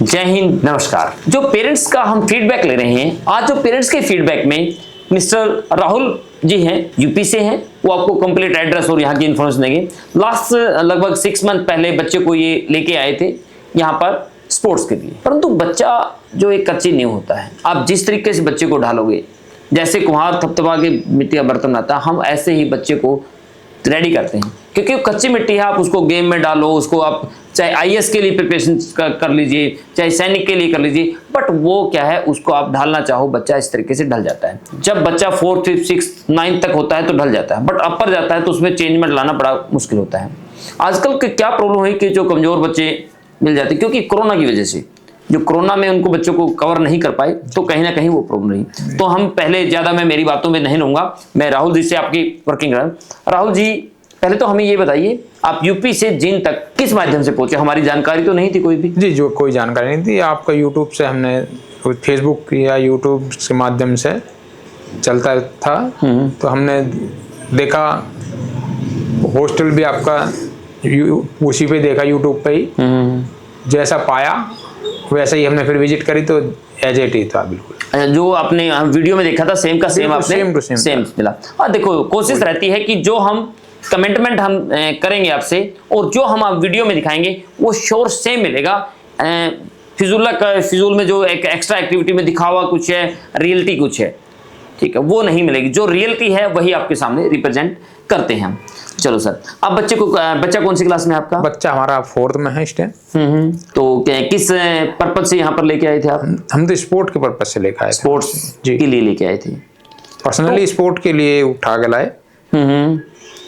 जय हिंद, नमस्कार। जो पेरेंट्स का हम फीडबैक ले रहे हैं, आज जो पेरेंट्स के फीडबैक में मिस्टर राहुल जी हैं, यूपी से हैं। वो आपको कंप्लीट एड्रेस और यहाँ की इन्फॉर्मेशन देंगे। लास्ट लगभग 6 मंथ पहले बच्चे को ये लेके आए थे यहाँ पर स्पोर्ट्स के लिए। परंतु बच्चा जो एक कच्ची नींव होता है, आप जिस तरीके से बच्चे को ढालोगे, जैसे कुम्हार थपथपा के मिट्टी का बर्तन आता है, हम ऐसे ही बच्चे को रेडी करते हैं। क्योंकि वो कच्ची मिट्टी है, आप उसको गेम में डालो, उसको आप चाहे आईएएस के लिए प्रिपरेशन कर लीजिए, चाहे सैनिक के लिए कर लीजिए, बट वो क्या है, उसको आप ढालना चाहो, बच्चा इस तरीके से ढल जाता है। जब बच्चा 4th 5th 6th 9th तक होता है तो ढल जाता है, बट अपर जाता है तो उसमें चेंजमेंट लाना बड़ा मुश्किल होता है। आजकल के क्या प्रॉब्लम है कि जो कमजोर बच्चे मिल जाते हैं, क्योंकि कोरोना की वजह से, जो कोरोना में उनको बच्चों को कवर नहीं कर पाए, तो कहीं ना कहीं वो प्रॉब्लम रही। तो हम पहले ज्यादा मैं मेरी बातों में नहीं लूंगा, मैं राहुल जी से आपकी वर्किंग राहुल जी, पहले तो हमें ये बताइए, आप यूपी से जींद तक किस माध्यम से पहुंचे? हमारी जानकारी तो नहीं थी कोई भी। जी, जो कोई जानकारी नहीं थी। आपका यूट्यूब से हमने फेसबुक या यूट्यूब के माध्यम से चलता था, तो हमने देखा। हॉस्टल भी आपका उसी पे देखा, यूट्यूब पे ही जैसा पाया वैसा ही हमने फिर विजिट करी, तो एज इट ही था बिल्कुल। जो आपने वीडियो में देखा था सेम का सेम आपने सेम मिला। और देखो, कोशिश रहती है कि जो हम कमेंटमेंट हम करेंगे आपसे और जो हम आप वीडियो में दिखाएंगे वो श्योर सेम मिलेगा। फिजूल में जो एक एक्स्ट्रा एक्टिविटी में दिखावा कुछ है, रियलिटी कुछ है, ठीक है, वो नहीं मिलेगी। जो रियलिटी है वही आपके सामने रिप्रेजेंट करते हैं हम। चलो सर, अब बच्चा कौन सी क्लास में है आपका? बच्चा हमारा 4th में है इस टाइम। तो किस पर्पज से यहाँ पर लेके आए थे आप? हम तो स्पोर्ट के पर्पज से लेकर आए थे। स्पोर्ट्स के लिए लेके आए थे? पर्सनली स्पोर्ट के लिए उठा के लाए।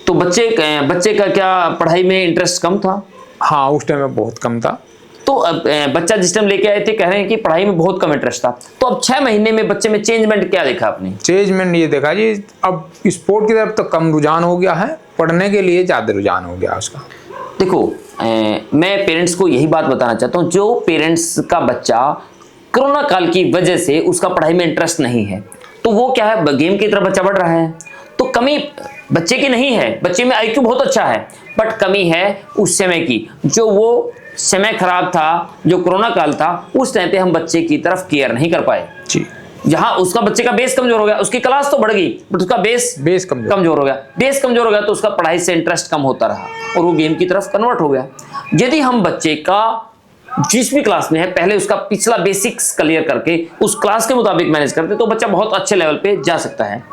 तो बच्चे का क्या पढ़ाई में इंटरेस्ट कम था? हाँ, उस टाइम में बहुत कम था। तो अब बच्चा जिस टाइम लेके आए थे, कह रहे हैं कि पढ़ाई में बहुत कम इंटरेस्ट था, तो अब 6 महीने में बच्चे में चेंजमेंट क्या देखा आपने? चेंजमेंट ये देखा जी, अब स्पोर्ट की तरफ तो कम रुझान हो गया है, पढ़ने के लिए ज्यादा रुझान हो गया उसका। देखो, मैं पेरेंट्स को यही बात बताना चाहता हूँ, जो पेरेंट्स का बच्चा कोरोना काल की वजह से उसका पढ़ाई में इंटरेस्ट नहीं है, तो वो क्या है, गेम की तरफ बच्चा बढ़ रहा है, तो कमी बच्चे की नहीं है, बच्चे में आईक्यू बहुत अच्छा है, बट कमी है उस समय की। जो वो समय खराब था, जो कोरोना काल था, उस टाइम पे हम बच्चे की तरफ केयर नहीं कर पाए जी। जहां उसका बच्चे का बेस कमजोर हो गया, उसकी क्लास तो बढ़ गई बट उसका बेस कमजोर हो गया। बेस कमजोर हो गया तो उसका पढ़ाई से इंटरेस्ट कम होता रहा और वो गेम की तरफ कन्वर्ट हो गया। यदि हम बच्चे का जिस भी क्लास में है, पहले उसका पिछला बेसिक्स क्लियर करके उस क्लास के मुताबिक मैनेज करते, तो बच्चा बहुत अच्छे लेवल पे जा सकता है।